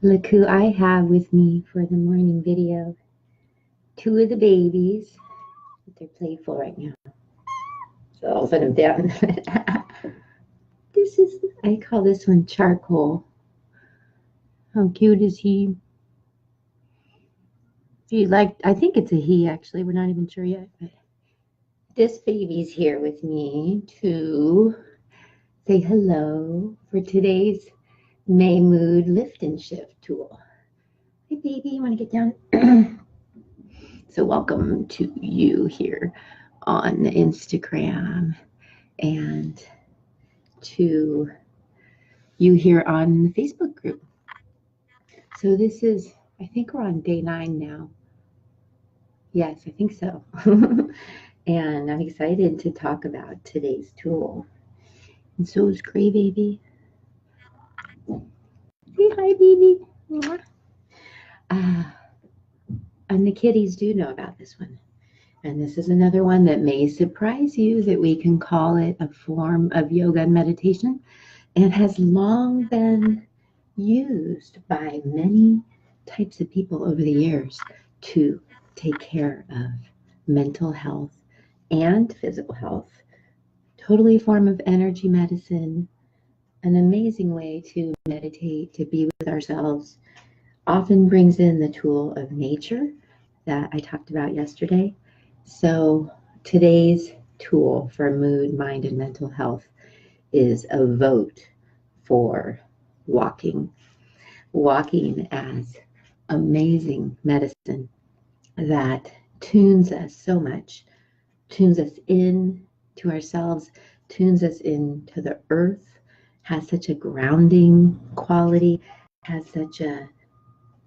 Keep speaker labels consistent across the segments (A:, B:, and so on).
A: Look who I have with me for the morning video. Two of the babies. They're playful right now. So I'll put them down. I call this one Charcoal. How cute is he? I think it's a he actually. We're not even sure yet. But this baby's here with me to say hello for today's May Mood Lift and Shift tool. Hey baby, you want to get down? So welcome to you here on Instagram and to you here on the Facebook group. So this is, I think we're on day 9 now. Yes, I think so. And I'm excited to talk about today's tool. And so is Gray Baby. Say hi, baby. And the kitties do know about this one. And this is another one that may surprise you that we can call it a form of yoga and meditation. And has long been used by many types of people over the years to take care of mental health and physical health. Totally a form of energy medicine, an amazing way to meditate, to be with ourselves. Often brings in the tool of nature that I talked about yesterday. So today's tool for mood, mind, and mental health is a vote for walking. Walking as amazing medicine that tunes us so much, tunes us in to ourselves, tunes us into the earth, has such a grounding quality, has such a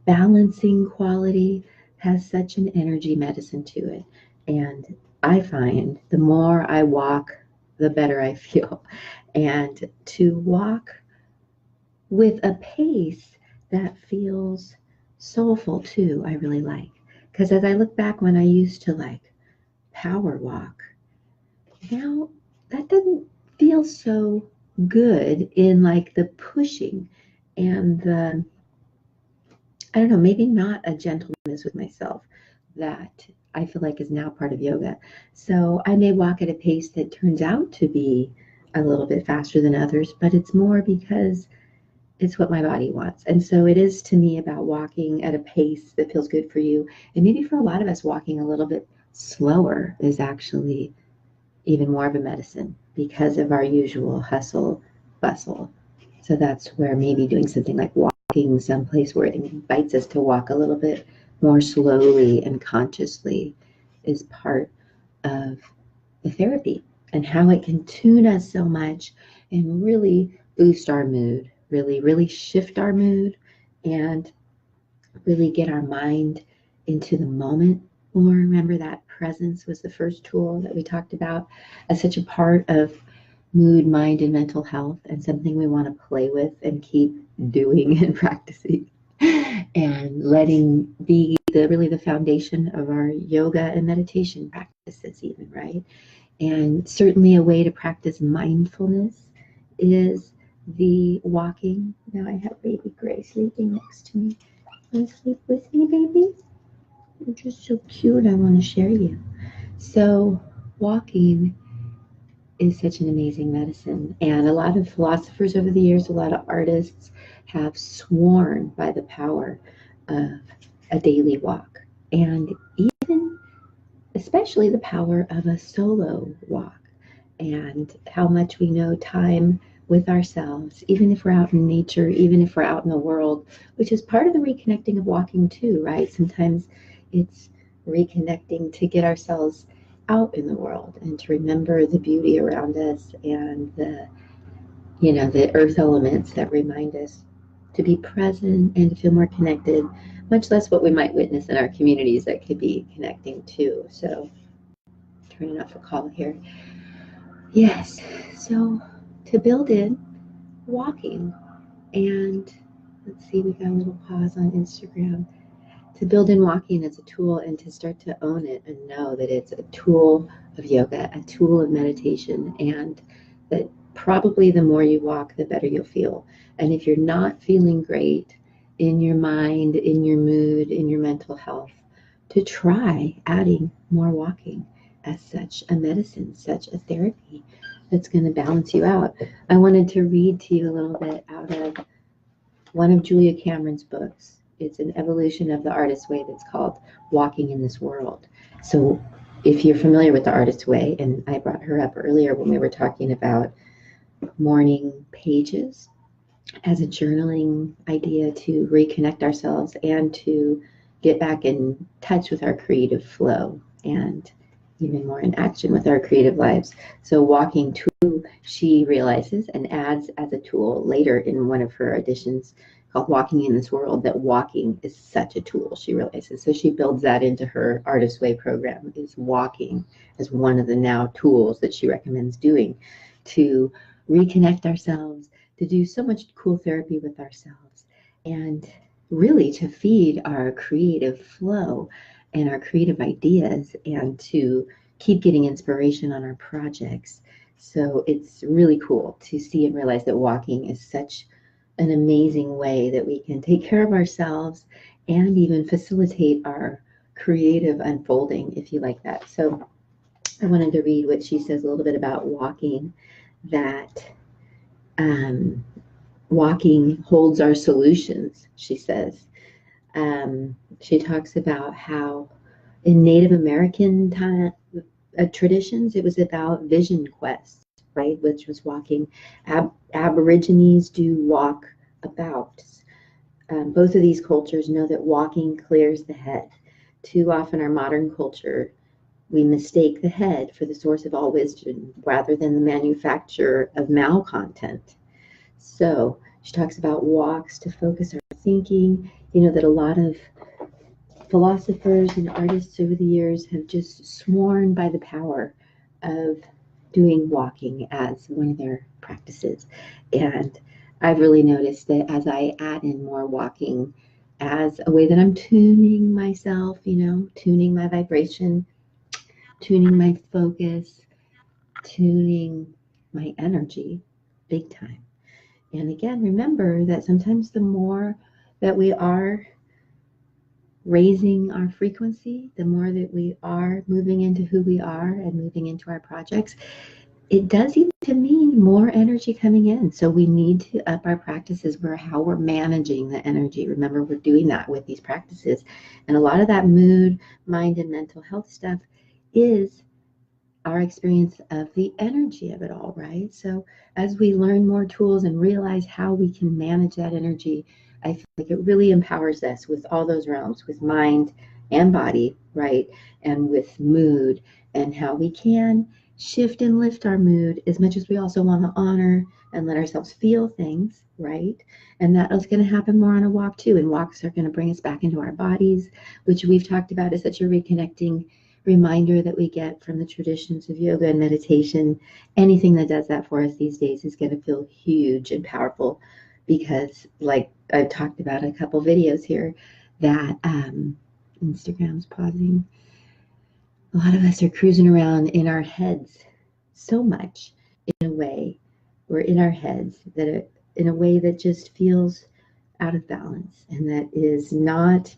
A: balancing quality, has such an energy medicine to it. And I find the more I walk, the better I feel. And to walk with a pace that feels soulful too, I really like. Because as I look back when I used to like power walk, now that doesn't feel so good in like the pushing and the, I don't know, maybe not a gentleness with myself that I feel like is now part of yoga. So I may walk at a pace that turns out to be a little bit faster than others, but it's more because it's what my body wants. And so it is to me about walking at a pace that feels good for you. And maybe for a lot of us, walking a little bit slower is actually even more of a medicine because of our usual hustle bustle. So that's where maybe doing something like walking someplace where it invites us to walk a little bit more slowly and consciously is part of the therapy and how it can tune us so much and really boost our mood, really shift our mood and really get our mind into the moment more. Remember that presence was the first tool that we talked about as such a part of mood, mind, and mental health, and something we want to play with and keep doing and practicing and letting be the foundation of our yoga and meditation practices even, right? And certainly a way to practice mindfulness is the walking. Now I have baby Gray sleeping next to me. Want to sleep with me, baby? You're just so cute. I want to share you. So walking is such an amazing medicine. And a lot of philosophers over the years, a lot of artists have sworn by the power of a daily walk. And even, especially the power of a solo walk and how much we know time with ourselves, even if we're out in nature, even if we're out in the world, which is part of the reconnecting of walking too, right? Sometimes it's reconnecting to get ourselves out in the world and to remember the beauty around us and the earth elements that remind us to be present and to feel more connected, much less what we might witness in our communities that could be connecting too. So turning off a call here. Yes, so to build in walking, and let's see, we got a little pause on Instagram. To build in walking as a tool and to start to own it and know that it's a tool of yoga, a tool of meditation, and that probably the more you walk, the better you'll feel. And if you're not feeling great, in your mind, in your mood, in your mental health, to try adding more walking as such a medicine, such a therapy that's going to balance you out. I wanted to read to you a little bit out of one of Julia Cameron's books. It's an evolution of the artist's way that's called Walking in This World. So if you're familiar with the artist's way, and I brought her up earlier when we were talking about morning pages as a journaling idea to reconnect ourselves and to get back in touch with our creative flow and even more in action with our creative lives. So walking to, she realizes and adds as a tool later in one of her editions called Walking in This World, that walking is such a tool, she realizes. So she builds that into her Artist Way program, is walking as one of the now tools that she recommends doing to reconnect ourselves, to do so much cool therapy with ourselves, and really to feed our creative flow and our creative ideas, and to keep getting inspiration on our projects. So it's really cool to see and realize that walking is such an amazing way that we can take care of ourselves and even facilitate our creative unfolding, if you like that. So I wanted to read what she says a little bit about walking, that walking holds our solutions, she says. She talks about how in Native American traditions, it was about vision quests, right? Which was walking. Aborigines do walk abouts. Both of these cultures know that walking clears the head. Too often, our modern culture, we mistake the head for the source of all wisdom rather than the manufacturer of malcontent. So she talks about walks to focus our thinking. You know that a lot of philosophers and artists over the years have just sworn by the power of doing walking as one of their practices. And I've really noticed that as I add in more walking as a way that I'm tuning myself, tuning my vibration, tuning my focus, tuning my energy big time. And again, remember that sometimes the more that we are raising our frequency, the more that we are moving into who we are and moving into our projects, it does seem to mean more energy coming in. So we need to up our practices where how we're managing the energy. Remember, we're doing that with these practices. And a lot of that mood, mind, and mental health stuff is our experience of the energy of it all, right? So as we learn more tools and realize how we can manage that energy, I feel like it really empowers us with all those realms, with mind and body, right? And with mood, and how we can shift and lift our mood as much as we also want to honor and let ourselves feel things, right? And that is going to happen more on a walk too. And walks are going to bring us back into our bodies, which we've talked about is such a reconnecting reminder that we get from the traditions of yoga and meditation. Anything that does that for us these days is going to feel huge and powerful, because like I've talked about a couple videos here, that Instagram's pausing. A lot of us are cruising around in our heads so much, in a way. We're in our heads that in a way that just feels out of balance, and that is not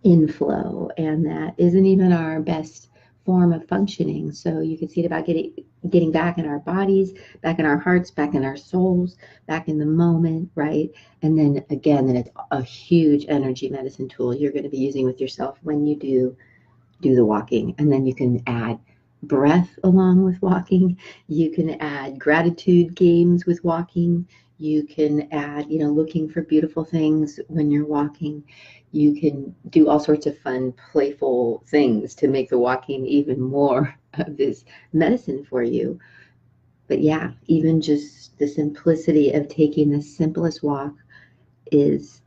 A: in flow, and that isn't even our best form of functioning. So you can see it about getting back in our bodies, back in our hearts, back in our souls, back in the moment, right? And then again, then it's a huge energy medicine tool you're going to be using with yourself when you do the walking. And then you can add breath along with walking. You can add gratitude games with walking. You can add, looking for beautiful things when you're walking. You can do all sorts of fun, playful things to make the walking even more of this medicine for you. But yeah, even just the simplicity of taking the simplest walk is,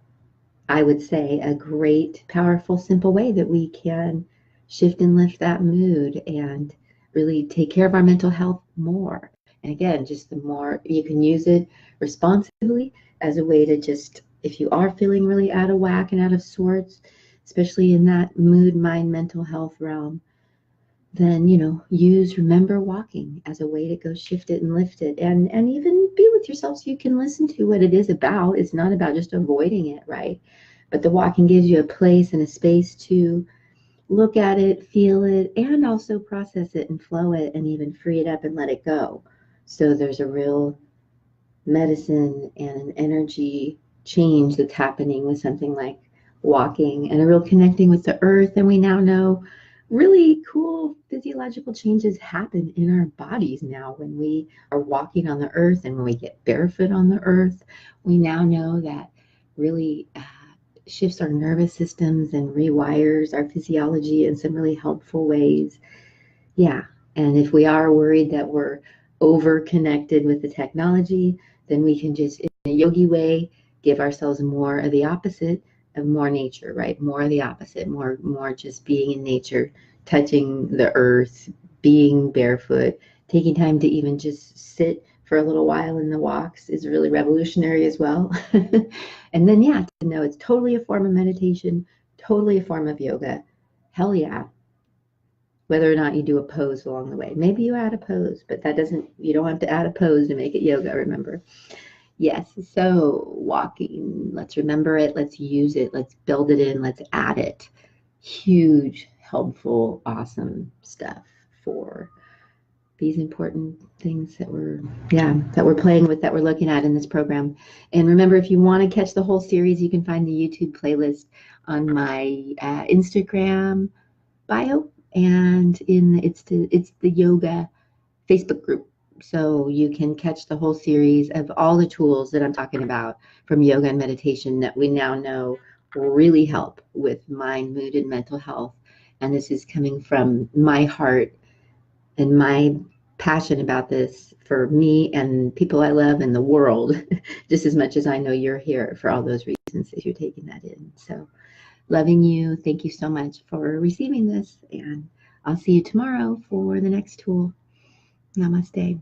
A: I would say, a great, powerful, simple way that we can shift and lift that mood and really take care of our mental health more. And again, just the more you can use it responsibly as a way to just, if you are feeling really out of whack and out of sorts, especially in that mood, mind, mental health realm, then, use remember walking as a way to go shift it and lift it, and even be with yourself so you can listen to what it is about. It's not about just avoiding it, right? But the walking gives you a place and a space to look at it, feel it, and also process it and flow it and even free it up and let it go. So there's a real medicine and an energy change that's happening with something like walking, and a real connecting with the earth. And we now know really cool physiological changes happen in our bodies now when we are walking on the earth and when we get barefoot on the earth. We now know that really shifts our nervous systems and rewires our physiology in some really helpful ways. Yeah. And if we are worried that we're over connected with the technology, then we can just, in a yogi way, give ourselves more of the opposite of more nature, right? More of the opposite, more just being in nature, touching the earth, being barefoot, taking time to even just sit for a little while in the walks is really revolutionary as well. And then, yeah, to know it's totally a form of meditation, totally a form of yoga. Hell yeah, whether or not you do a pose along the way. Maybe you add a pose, but you don't have to add a pose to make it yoga, remember? Yes, so walking, let's remember it, let's use it, let's build it in, let's add it. Huge, helpful, awesome stuff for these important things that we're playing with, that we're looking at in this program. And remember, if you want to catch the whole series, you can find the YouTube playlist on my Instagram bio, and it's the yoga Facebook group. So you can catch the whole series of all the tools that I'm talking about from yoga and meditation that we now know really help with mind, mood, and mental health. And this is coming from my heart and my passion about this for me and people I love in the world, just as much as I know you're here for all those reasons that you're taking that in. So loving you. Thank you so much for receiving this. And I'll see you tomorrow for the next tool. Namaste.